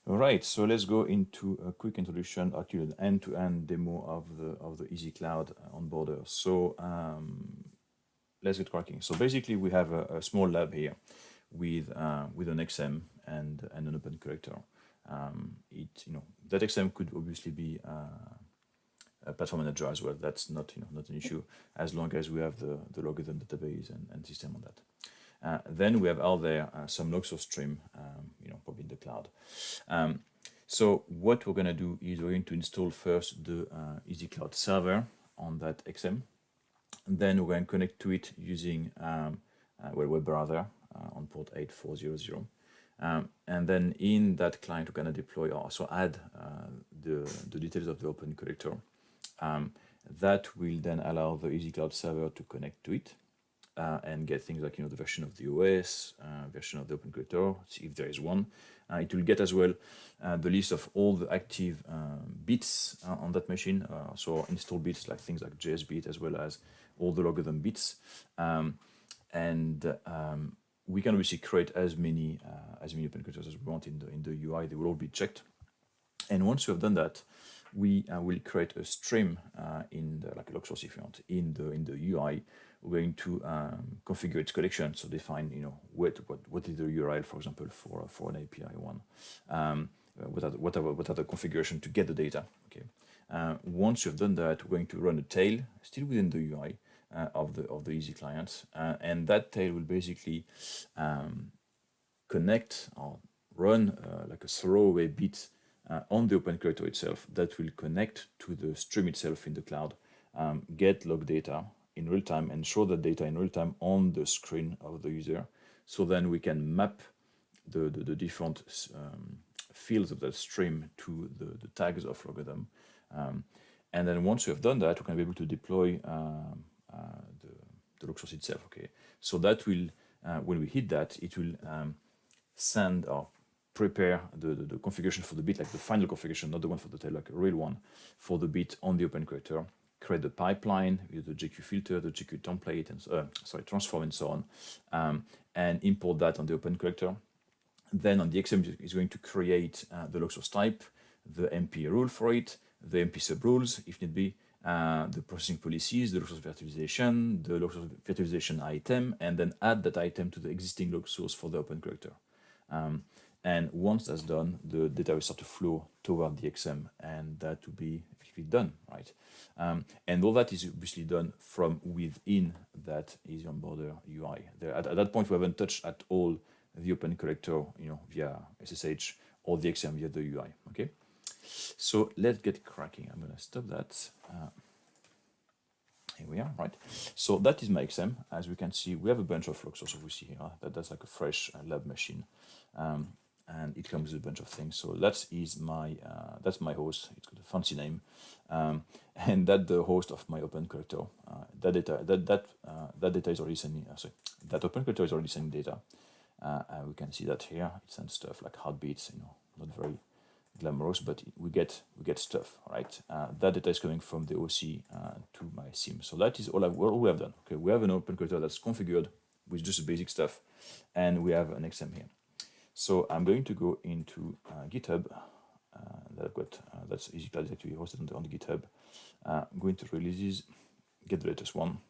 All right, so let's go into a quick introduction, actually an end-to-end demo of the EasyCloud onboarder. So let's get cracking. So basically, we have a small lab here with an XM and an OpenCollector. That XM could obviously be a platform manager as well. That's not not an issue as long as we have the logarithm database and system on that. Then we have out there some log source stream, probably in the cloud. So what we're going to do is we're going to install first the EasyCloud server on that XM. And then we're going to connect to it using web browser on port 8400. And then in that client, we're going to deploy or also add the details of the OpenCollector. That will then allow the EasyCloud server to connect to it. And get things like the version of the OS, version of the OpenCollector, see if there is one. It will get as well the list of all the active bits on that machine, so install bits like things like JS bit as well as all the logarithm bits. We can obviously create as many OpenCollectors as we want in the UI. They will all be checked. And once we have done that, we will create a stream like a log source if you want in the UI. We're going to configure its collection, so define what is the URL, for example, for an API one. What are the configuration to get the data? Okay. Once you've done that, we're going to run a tail still within the UI of the Easy client, and that tail will basically connect or run like a throwaway bit on the OpenCollector itself that will connect to the stream itself in the cloud, get log data in real time and show that data in real time on the screen of the user. So then we can map the different fields of that stream to the tags of logarithm. And then once we have done that, we can be able to deploy the log source itself. Okay, so that will, when we hit that, it will send or prepare the configuration for the bit, like the final configuration, not the one for the tail, like a real one, for the bit on the OpenCollector. Create the pipeline with the JQ filter, the JQ template, and transform and so on, and import that on the OpenCollector. Then on the XM is going to create the log source type, the MP rule for it, the MP sub rules if need be, the processing policies, the log source virtualization, the log source virtualization item, and then add that item to the existing log source for the OpenCollector. And once that's done, the data will start to flow toward the XM, and that will be effectively done, right? And all that is obviously done from within that Easy Onboarder UI. At that point, we haven't touched at all the OpenCollector, via SSH or the XM via the UI. Okay, so let's get cracking. I'm gonna stop that. Here we are, right? So that is my XM. As we can see, we have a bunch of log sources we see here. That's like a fresh lab machine. And it comes with a bunch of things. So that's my host. It's got a fancy name, and that's the host of my OpenCollector. That data is already sending. That OpenCollector is already sending data. We can see that here. It sends stuff like heartbeats. Not very glamorous, but we get stuff, right? That data is coming from the OC to my SIEM. So that is all we have done. Okay, we have an OpenCollector that's configured with just the basic stuff, and we have an XM here. So I'm going to go into GitHub. That I've got that's EasyCloud is actually hosted on the GitHub. I'm going to releases, get the latest one,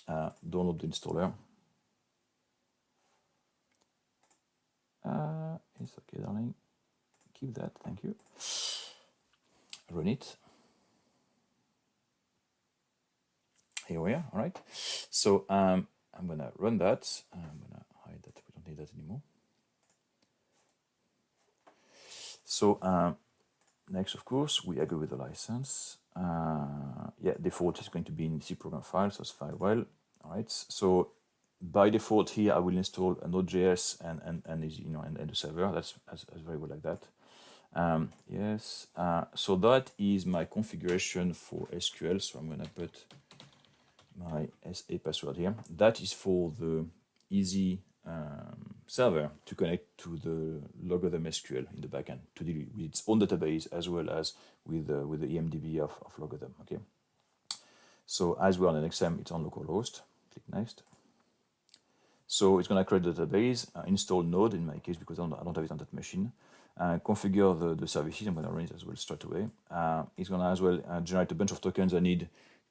download the installer. It's okay, darling. Keep that, thank you. Run it. Here we are. All right. So I'm gonna run that. I'm gonna hide that. We don't need that anymore. So next, of course, we agree with the license. Yeah, default is going to be in C program file, so it's file well. All right. So by default here, I will install a Node.js and the server. That's very well like that. Yes. So that is my configuration for SQL. So I'm gonna put my SA password here. That is for the Easy server to connect to the logarithm SQL in the backend to deal with its own database as well as with the EMDB of logarithm. Okay. So as we're on an XM, it's on localhost. Click next. So it's going to create the database, install Node in my case because I don't have it on that machine. configure the services. I'm going to run it as well straight away. It's going to as well generate a bunch of tokens I need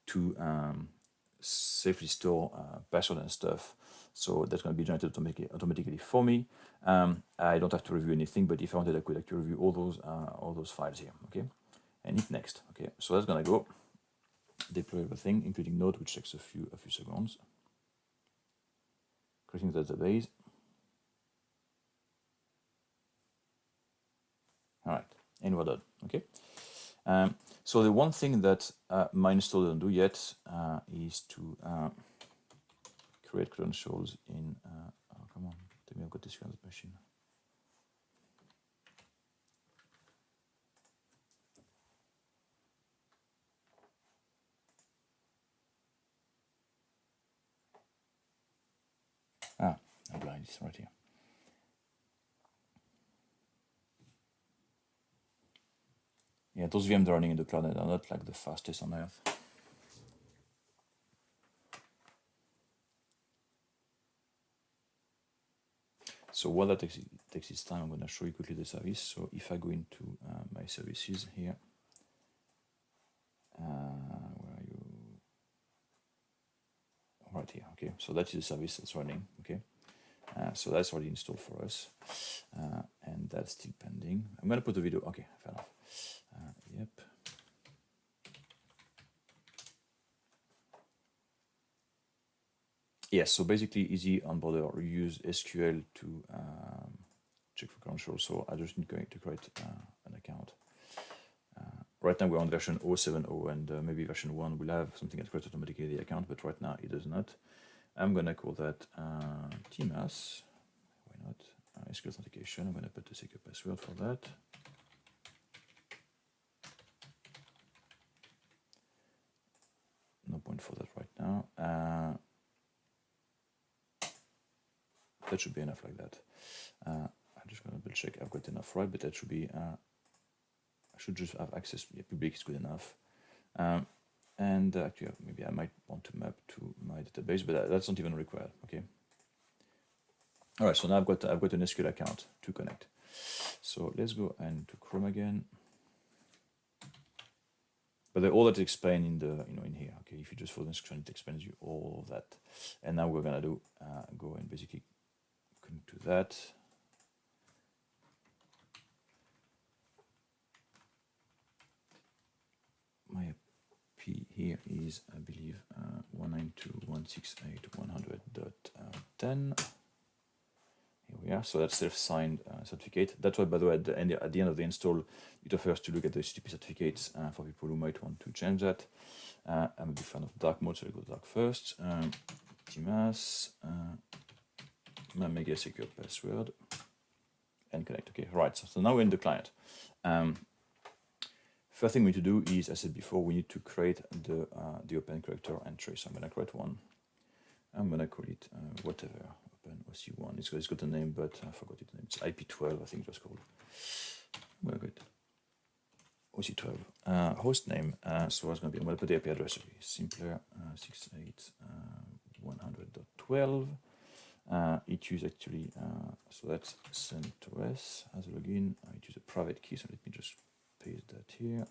to safely store password and stuff. So that's going to be generated automatically for me. I don't have to review anything, but if I wanted, I could actually review all those files here. Okay, and hit next. Okay, so that's going to go deploy everything, including Node, which takes a few seconds. Creating the database. All right, and we're done. Okay. So the one thing that my install doesn't do yet is to create credentials in. Oh, come on, tell me I've got this kind of machine. I'm blind. It's right here. Yeah, those VMs running in the cloud are not like the fastest on earth. So while that takes its time, I'm going to show you quickly the service. So if I go into my services here, where are you? Right here. Okay, so that is the service that's running. Okay, so that's already installed for us, and that's still pending. I'm going to put the video. Okay, fair enough. Yep. Yes, so basically easy onboarder. We use SQL to check for credentials. So I just need to create an account. Right now we're on version 0.7.0 and maybe version 1 will have something that creates automatically the account, but right now it does not. I'm going to call that TMAS. Why not? SQL authentication. I'm going to put a secure password for that. No point for that right now. That should be enough like that. I'm just going to double check I've got enough right, but that should be, I should just have access. Yeah, public is good enough. And actually, maybe I might want to map to my database, but that's not even required. Okay. All right. So now I've got an SQL account to connect. So let's go and to Chrome again. But all that is explained in the in here. Okay. If you just follow the instruction, it explains you all of that. And now we're gonna do go and basically connect to that. My IP here is, I believe, 192.168.100.10. Here we are. So that's self-signed certificate. That's why, by the way, at the end of the install, it offers to look at the HTTP certificates for people who might want to change that. I'm a big fan of dark mode, so I go dark first. TMAS, my mega secure password, and connect. Okay, right. So now we're in the client. First thing we need to do is, as I said before, we need to create the OpenCollector entry. So I'm going to create one. I'm going to call it whatever, OpenOC1. It's got a name, but I forgot its name. It's IP12, I think it was called. I'm going to call it OC12. Host name. So it's going to be, I'm going to put the IP address. Okay, simpler 68.100.12. It uses actually, so that's CentOS as a login. It uses a private key, so let me just paste that here.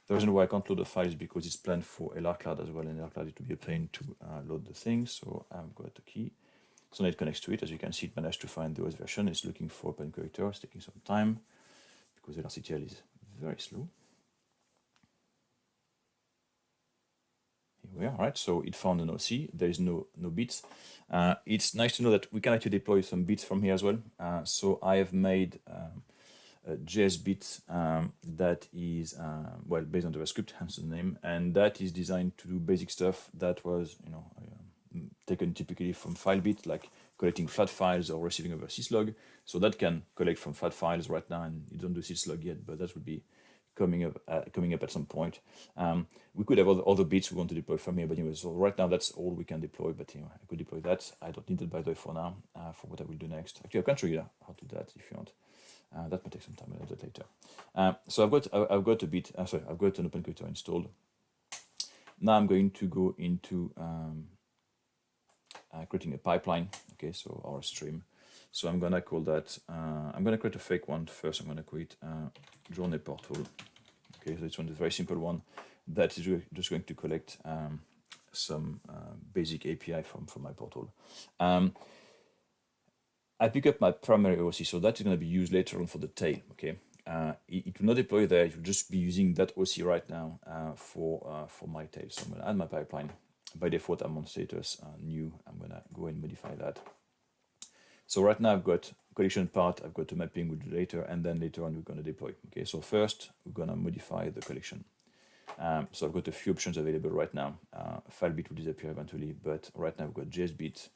The reason why I can't load the file is because it's planned for LR Cloud as well, and LR Cloud it will be a pain to load the thing. So I've got the key. So now it connects to it. As you can see, it managed to find the OS version. It's looking for OpenCollector. It's taking some time because LRCTL is very slow. Here we are. Right. So it found an OC. There is no bits. It's nice to know that we can actually deploy some bits from here as well. So I have made a JS bit that is well based on JavaScript, hence the name, and that is designed to do basic stuff that was taken typically from FileBit, like collecting flat files or receiving over syslog. So that can collect from flat files right now, and you don't do syslog yet, but that will be coming up at some point. We could have other bits we want to deploy from here, but anyway, so right now that's all we can deploy. But anyway, I could deploy that. I don't need it, by the way, for now. For what I will do next, actually, I can show you how to do that if you want. That might take some time. I'll do that later. So I've got a bit. Sorry, I've got an OpenCollector installed. Now I'm going to go into creating a pipeline. Okay, so our stream. So I'm gonna call that. I'm going to create a fake one first. I'm going to create journey portal. Okay, so this one is a very simple one that is just going to collect some basic API from my portal. I pick up my primary OC, so that is going to be used later on for the tail. Okay, it will not deploy there. It will just be using that OC right now for my tail. So I'm going to add my pipeline. By default, I'm on status new. I'm going to go and modify that. So right now I've got collection part, I've got a mapping we'll do later, and then later on we're going to deploy. Okay, so first we're going to modify the collection. So I've got a few options available right now. File bit will disappear eventually, but right now we've got JS bit,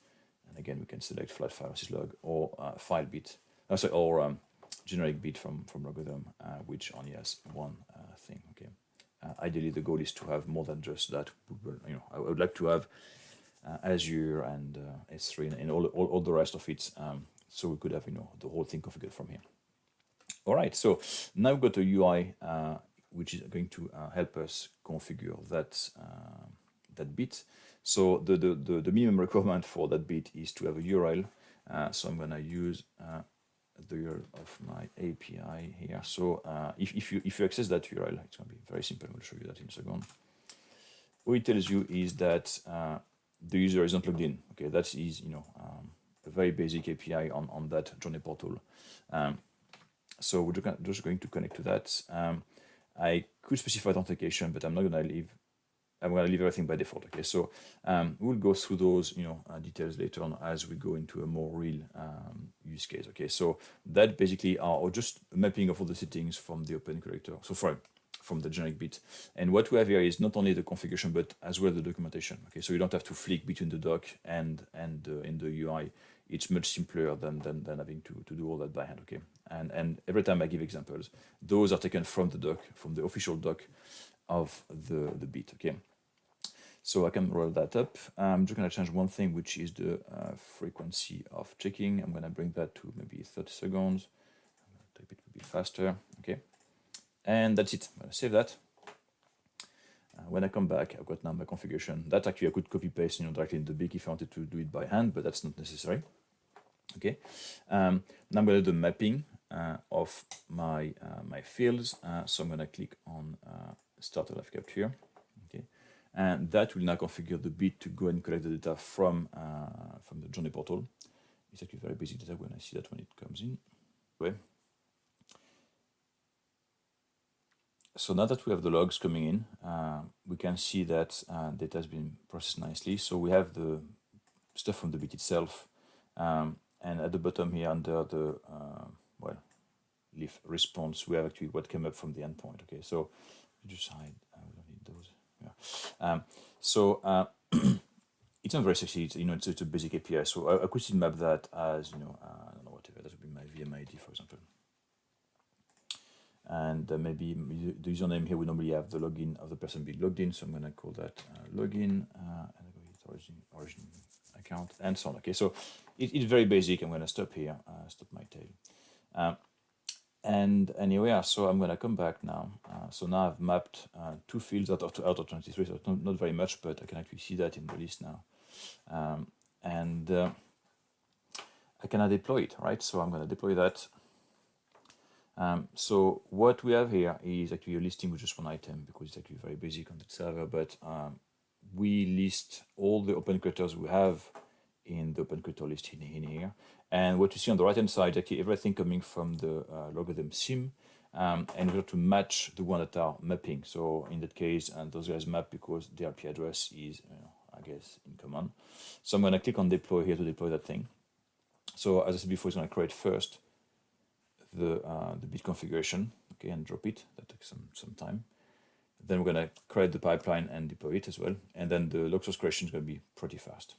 and again we can select flat file syslog or file bit, or generic bit from logarithm, which only has one thing. Okay, ideally the goal is to have more than just that. You know, I would like to have Azure and S3 and all the rest of it, so we could have, you know, the whole thing configured from here. All right, so now we've got a UI which is going to help us configure that that bit. So the minimum requirement for that bit is to have a URL. So I'm going to use the URL of my API here. So if you access that URL, it's going to be very simple. I'll show you that in a second. What it tells you is that the user is not logged in. Okay, that is, you know, a very basic API on that journey portal. So we're just going to connect to that. I could specify authentication, but I'm not going to leave. I'm going to leave everything by default. Okay, so we'll go through those, you know, details later on as we go into a more real use case. Okay, so that basically are just a mapping of all the settings from the OpenCollector. So from the generic bit, and what we have here is not only the configuration but as well the documentation. Okay, so you don't have to flick between the doc and in the UI. It's much simpler than having to do all that by hand. Okay, and every time I give examples, those are taken from the doc, from the official doc of the bit. Okay, so I can roll that up. I'm just going to change one thing, which is the frequency of checking. I'm going to bring that to maybe 30 seconds. I'm going to type it a bit faster. Okay. And that's it. I'm going to save that. When I come back, I've got now my configuration. That actually I could copy paste, you know, directly in the big if I wanted to do it by hand, but that's not necessary. Okay. Now I'm going to do the mapping of my my fields. So I'm going to click on Start Live Capture. Okay, and that will now configure the bit to go and collect the data from the journey portal. It's actually very basic data when I see that when it comes in. Okay. So now that we have the logs coming in, we can see that data has been processed nicely. So we have the stuff from the bit itself, and at the bottom here under the leaf response, we have actually what came up from the endpoint. Okay, so just hide. I don't need those. Yeah. It's not very sexy. It's, you know, it's a basic API. So I could still map that as, you know, I don't know, whatever. That would be my VM ID, for example. And maybe the username here, we normally have the login of the person being logged in, so I'm going to call that login, and I go hit origin account, and so on. Okay, so it's very basic. I'm going to stop here, stop my tail. And anyway, so I'm going to come back now. So now I've mapped 2 fields out of 23, so not very much, but I can actually see that in the list now. And I can now deploy it, right? So I'm going to deploy that. So what we have here is actually a listing with just one item, because it's actually very basic on the server, but we list all the OpenCollectors we have in the OpenCollector list in here. And what you see on the right hand side is actually everything coming from the logarithm SIEM, and we have to match the one that are mapping. So in that case, those guys map because their IP address is, I guess, in common. So I'm going to click on deploy here to deploy that thing. So as I said before, it's going to create first the bit configuration, okay, and drop it. That takes some time. Then we're going to create the pipeline and deploy it as well. And then the log source creation is going to be pretty fast.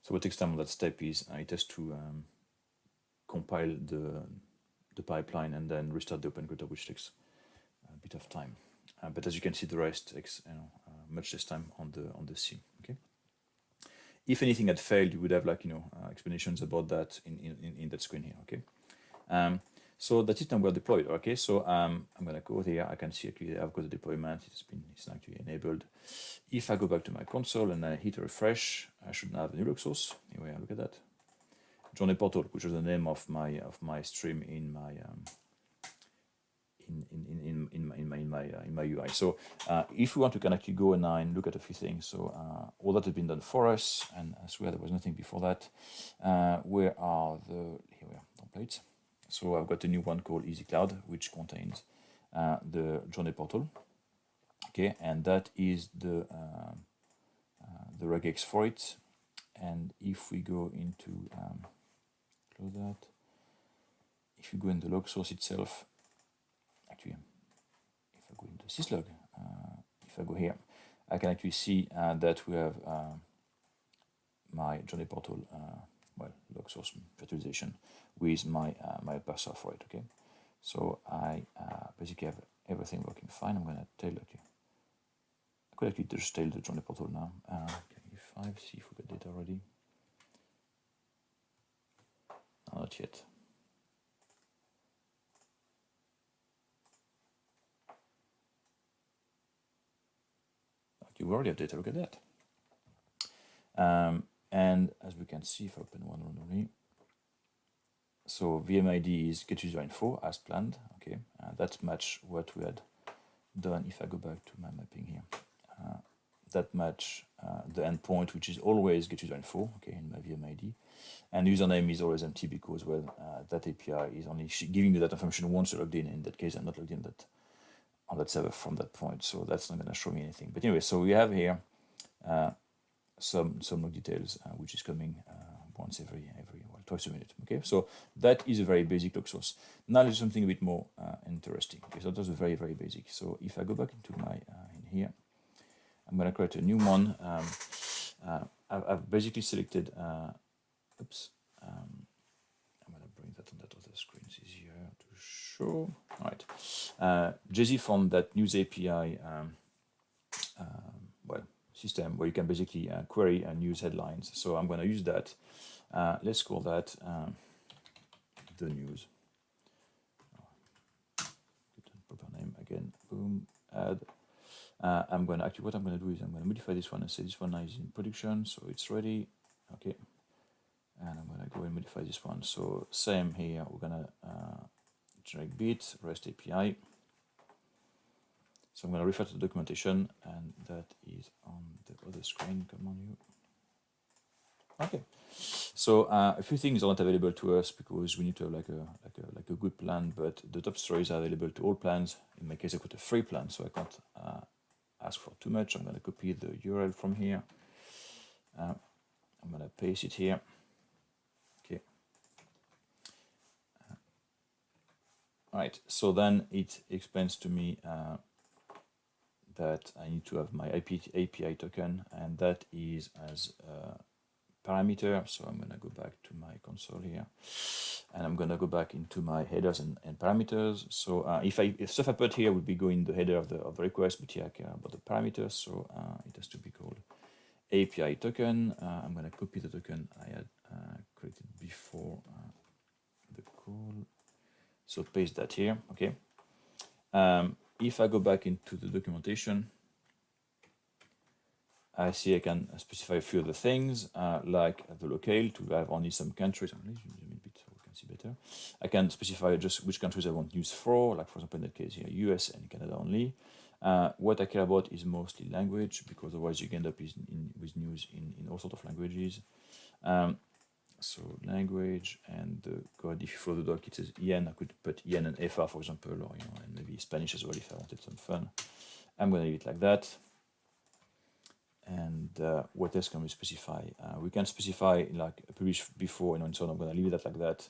So what takes time on that step is it has to compile the pipeline and then restart the OpenCollector, which takes a bit of time. But as you can see, the rest takes much less time on the SIEM. Okay. If anything had failed, you would have like explanations about that in that screen here. Okay. So that's it, and we're deployed. Okay. So I'm gonna go here. I can see actually I've got the deployment. It's actually enabled. If I go back to my console and I hit refresh, I should now have a new log source. Anyway, look at that. Journey portal, which is the name of my stream in my in my UI. So if we want to actually go and look at a few things, so all that has been done for us, and I swear there was nothing before that. Where are the here we are templates? So I've got a new one called Easy Cloud, which contains the Journey portal. Okay, and that is the regex for it. And if we go into close that, if you go in the log source itself, actually, if I go into syslog, if I go here, I can actually see that we have my Journey portal, log source virtualization with my parser for it. Okay, so I basically have everything working fine. I'm gonna tail actually. I could actually just tail the Journey portal now. Okay, F5, see if we got data already. No, not yet. You already have data, look at that. And as we can see, if I open one randomly, so VMID is get user info as planned. Okay, that match what we had done. If I go back to my mapping here, that match the endpoint, which is always get user info. Okay, in my VMID, and username is always empty because that API is only giving me that information once you're logged in. In that case, I'm not logged in on that server from that point, so that's not going to show me anything. But anyway, so we have here some log details, which is coming once twice a minute. Okay, so that is a very basic log source. Now there's something a bit more interesting. Okay, so that's very basic. So if I go back into my in here, I'm going to create a new one. I've basically selected. Oops. I'm going to bring that on that other screen. It's easier to show. All right. Jay-Z found that NewsAPI system where you can basically query news headlines. So I'm going to use that. Let's call that the news. Proper name again. Boom. Add. I'm going to actually what I'm going to do is I'm going to modify this one and say this one is in production, so it's ready. Okay. And I'm going to go and modify this one. So same here. We're going to generate bit REST API. So I'm going to refer to the documentation, and that is on the other screen. Come on, you. Okay. So a few things are not available to us because we need to have like a good plan. But the top stories are available to all plans. In my case, I put a free plan, so I can't ask for too much. I'm going to copy the URL from here. I'm going to paste it here. Okay. All right. So then it explains to me. That I need to have my API token, and that is as a parameter. So I'm going to go back to my console here, and I'm going to go back into my headers and parameters. So if stuff I put here would be going in the header of the request, but here I care about the parameters. So it has to be called API token. I'm going to copy the token I had created before the call. So paste that here. Okay. If I go back into the documentation, I see I can specify a few other things, like the locale to have only some countries. I'm going to zoom in a bit so we can see better. I can specify just which countries I want news for, like for example in that case here, US and Canada only. What I care about is mostly language, because otherwise you can end up with news in all sorts of languages. So language and the code, if you follow the doc, it says EN. I could put EN and FR, for example, or and maybe Spanish as well if I wanted some fun. I'm going to leave it like that. And what else can we specify? We can specify like publish before and so on. I'm going to leave it like that.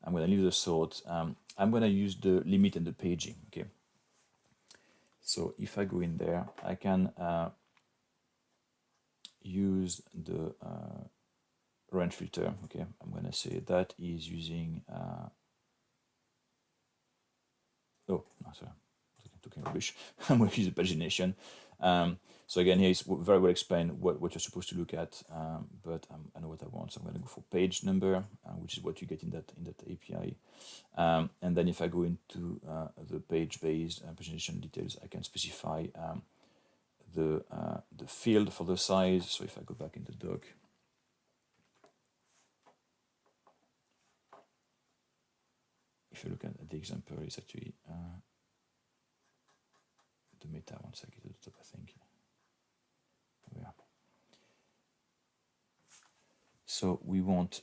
I'm going to leave the sort. I'm going to use the limit and the paging. Okay. So if I go in there, I can use the range filter. Okay, I'm going to say that is using oh no, sorry, I'm talking rubbish. I'm going to use the pagination. So again, here is very well explained what you're supposed to look at, but I know what I want, so I'm going to go for page number, which is what you get in that API. And then if I go into the page-based presentation details, I can specify the field for the size. So if I go back in the doc, if you look at the example, it's actually the meta. One second at the top, I think. Yeah. So we want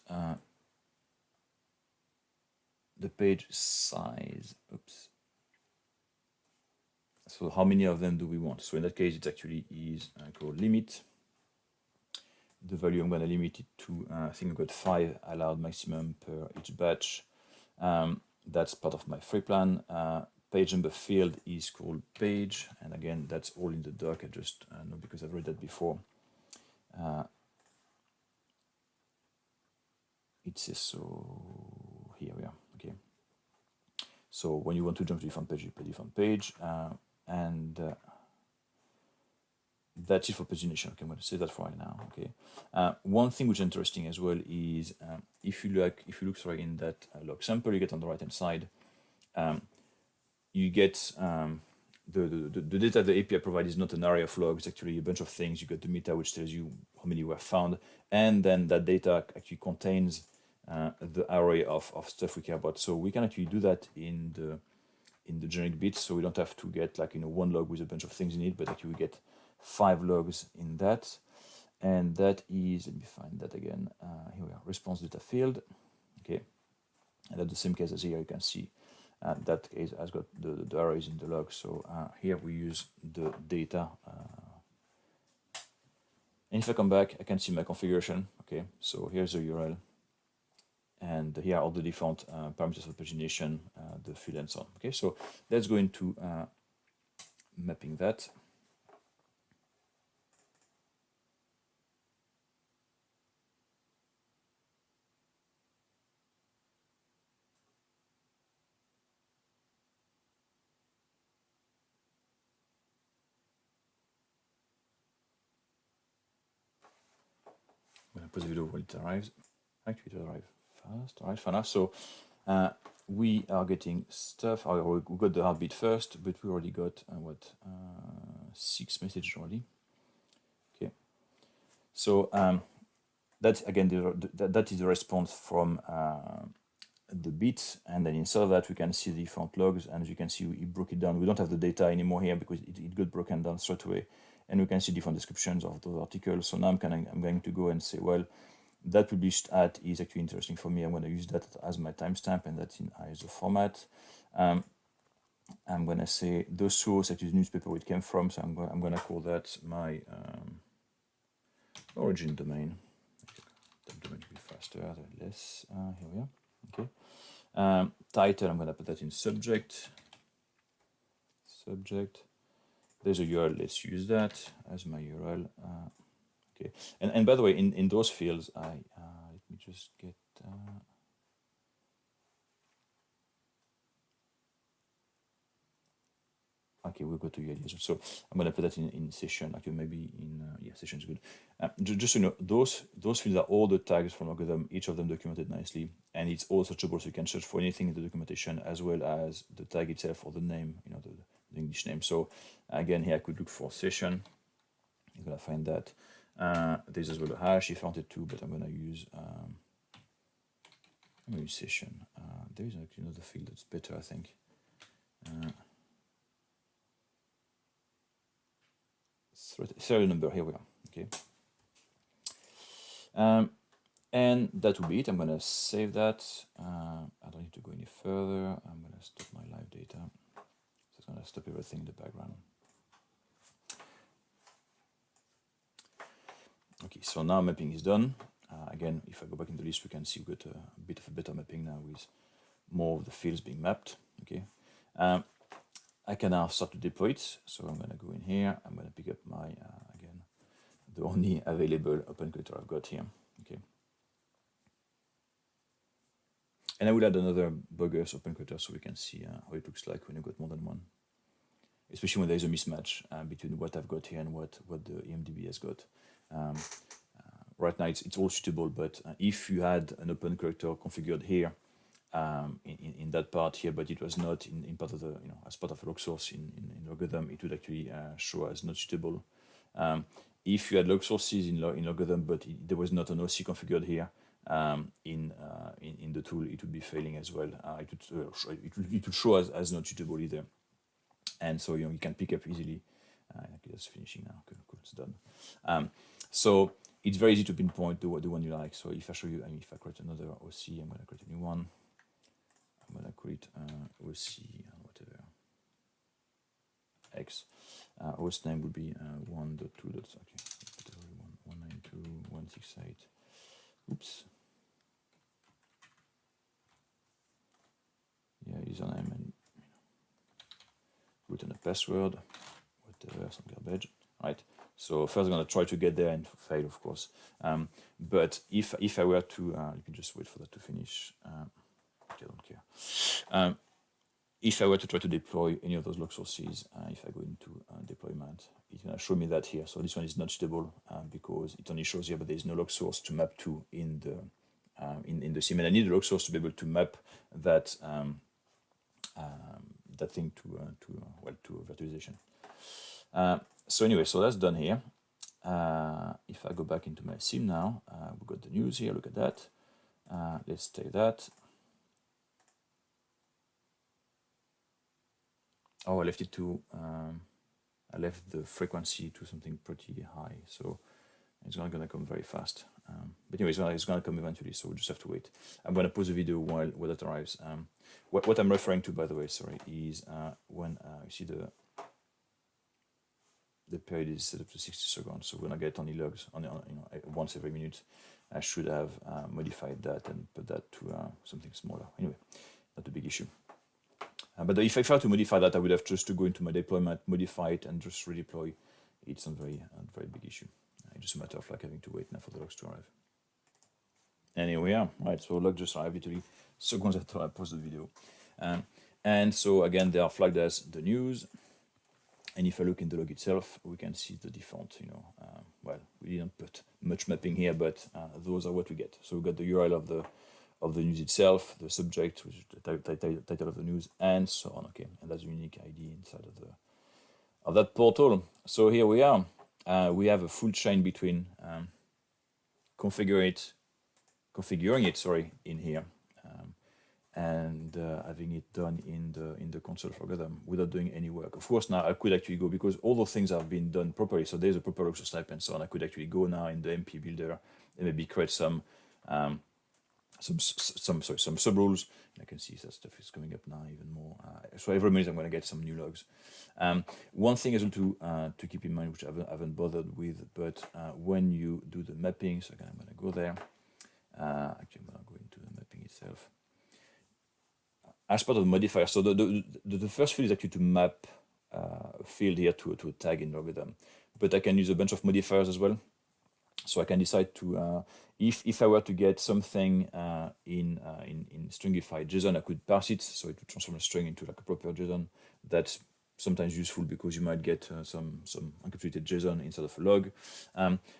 the page size. Oops. So how many of them do we want? So in that case, it actually is called limit. The value I'm going to limit it to, I think I've got 5 allowed maximum per each batch. That's part of my free plan. Page number field is called page, and again, that's all in the doc. I just know because I've read that before. It says so. Here we are. Okay. So when you want to jump to different page, you put different page, and that's it for pagination. Okay, I'm going to say that for right now. Okay. One thing which is interesting as well is if you look in that log sample you get on the right hand side, you get the data the API provides is not an array of logs. It's actually a bunch of things. You get the meta, which tells you how many were found, and then that data actually contains the array of stuff we care about. So we can actually do that in the generic bits, so we don't have to get like one log with a bunch of things in it, but actually we get 5 logs in that, and that is, let me find that again. Here we are, response data field. Okay, and that's the same case as here. You can see that case has got the arrays in the log. So here we use the data. And if I come back, I can see my configuration. Okay, so here's the URL. And here are all the different parameters of pagination, the field and so on. Okay, so let's go into mapping that. I'm going to pause the video when it arrives. Actually, it arrives fast. All right, fine enough. So we are getting stuff. We got the heartbeat first, but we already got 6 messages already. Okay. So that's again that is the response from the bits, and then inside of that we can see the different logs, and as you can see we broke it down. We don't have the data anymore here because it got broken down straight away, and we can see different descriptions of those articles. So now I'm going to go and say, well, that published at is actually interesting for me. I'm going to use that as my timestamp, and that's in ISO format. I'm going to say the source, actually the newspaper where it came from, so I'm going to call that my origin domain. That domain will be faster, less. Here we are. Okay. Title, I'm going to put that in subject. There's a URL. Let's use that as my URL. Okay. And by the way, in those fields, let me just get. Okay, we'll go to UID. So I'm going to put that in session. Actually, maybe in session is good. Just so you know, those fields are all the tags from algorithm, each of them documented nicely, and it's all searchable. So you can search for anything in the documentation as well as the tag itself or the name, the English name. So again, here I could look for session. I'm going to find that. There's as well a hash if I wanted to, but I'm going to use session. There is actually another field that's better, I think. Serial number, here we are. Okay. And that will be it. I'm going to save that. I don't need to go any further. I'm going to stop my live data. So it's going to stop everything in the background. Okay, so now mapping is done. Again, if I go back in the list, we can see we got a bit of a better mapping now with more of the fields being mapped. Okay. I can now start to deploy it. So I'm going to go in here. I'm going to pick up my, again, the only available OpenCollector I've got here. Okay. And I will add another Bogus OpenCollector so we can see how it looks like when you got more than one. especially when there's a mismatch between what I've got here and what the EMDB has got. Right now it's all suitable, but if you had an OpenCollector configured here in that part here, but it was not in part of the, as part of a log source in logarithm, it would actually show as not suitable. If you had log sources in logarithm, but there was not an OC configured here in the tool, it would be failing as well. It would show as not suitable either. And so you can pick up easily. That's finishing now. Cool, it's done. So it's very easy to pinpoint the one you like. So if I show you, if I create another OC, I'm going to create a new one. I'm going to create OC whatever X. Host name would be 1.2. Okay, 192.168. Oops. Yeah, username and root and a password, whatever, some garbage. Right. So first I'm going to try to get there and fail, of course. But if I were to, you can just wait for that to finish. I don't care. If I were to try to deploy any of those log sources, if I go into deployment, it's going to show me that here. So this one is not suitable because it only shows here, but there is no log source to map to in the SIEM. And I need a log source to be able to map that that thing to virtualization. So anyway, so that's done here. If I go back into my SIEM now, we've got the news here. Look at that. Let's take that. Oh, I left it to, I left the frequency to something pretty high, so it's not going to come very fast. But anyway, it's going to come eventually, so we'll just have to wait. I'm going to pause the video while that arrives. What I'm referring to, by the way, sorry, is when you see the period is set up to 60 seconds, so when I get only logs on once every minute, I should have modified that and put that to something smaller. Anyway, not a big issue. But if I try to modify that, I would have just to go into my deployment, modify it, and just redeploy. It's not very big issue. It's just a matter of having to wait now for the logs to arrive. And here we are. Right, so log just arrived literally seconds after I posted the video. And so again, they are flagged as the news. And if I look in the log itself, we can see the default. Well, we didn't put much mapping here, but those are what we get. So we got the URL of the news itself, the subject, which is the title of the news, and so on. Okay, and that's a unique ID inside of that portal. So here we are. We have a full chain between configuring it, in here, and having it done in the console for algorithm without doing any work. Of course, now I could actually go, because all those things have been done properly. So there's a proper log source type and so on. I could actually go now in the MP builder and maybe create some sub rules. I can see that stuff is coming up now even more. So every minute I'm going to get some new logs. One thing as well to keep in mind, which I haven't bothered with, but when you do the mapping, so again I'm going to go there. Actually, I'm going to go into the mapping itself. As part of the modifier, so the first field is actually to map a field here to a tag in logarithm, but I can use a bunch of modifiers as well. So I can decide to, if I were to get something in stringified JSON, I could parse it, so it would transform a string into a proper JSON. That's sometimes useful because you might get some encapsulated JSON instead of a log.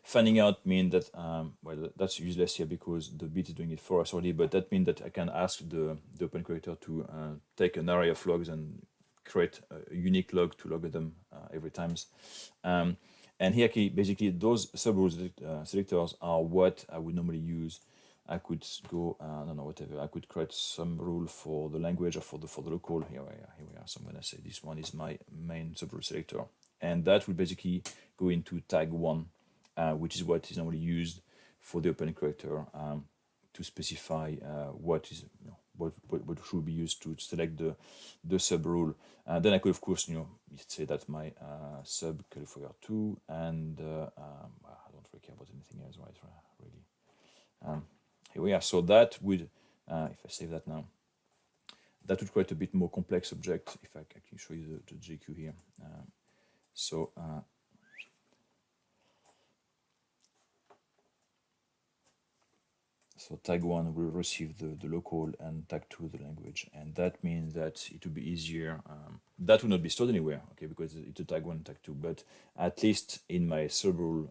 Finding out means that, well, that's useless here because the bit is doing it for us already, but that means that I can ask the OpenCollector to take an array of logs and create a unique log to logarithm every time. And here, basically, those sub-rules selectors are what I would normally use. I could go, I don't know, whatever. I could create some rule for the language or for the local. Here we are. So I'm going to say this one is my main sub-rule selector. And that will basically go into tag 1, which is what is normally used for the OpenCollector to specify what is, what should be used to select the sub rule. Then I could, of course, say that's my sub qualifier 2, and I don't really care about anything else, right? Really. Here we are. So that would, if I save that now, that would create a bit more complex object. If I can show you the JQ here. So So tag 1 will receive the local and tag 2 the language. And that means that it will be easier. That will not be stored anywhere, okay, because it's a tag 1 and tag 2. But at least in my sub rule,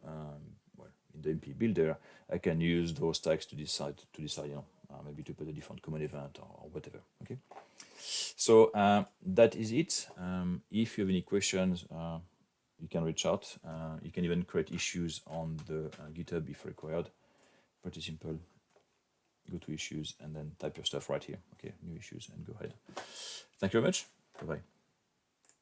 well, in the MP builder, I can use those tags to decide, you know, maybe to put a different common event or whatever, okay. So that is it. If you have any questions, you can reach out. You can even create issues on the GitHub if required. Pretty simple. Go to issues and then type your stuff right here. Okay, new issues, and go ahead. Thank you very much. Bye-bye.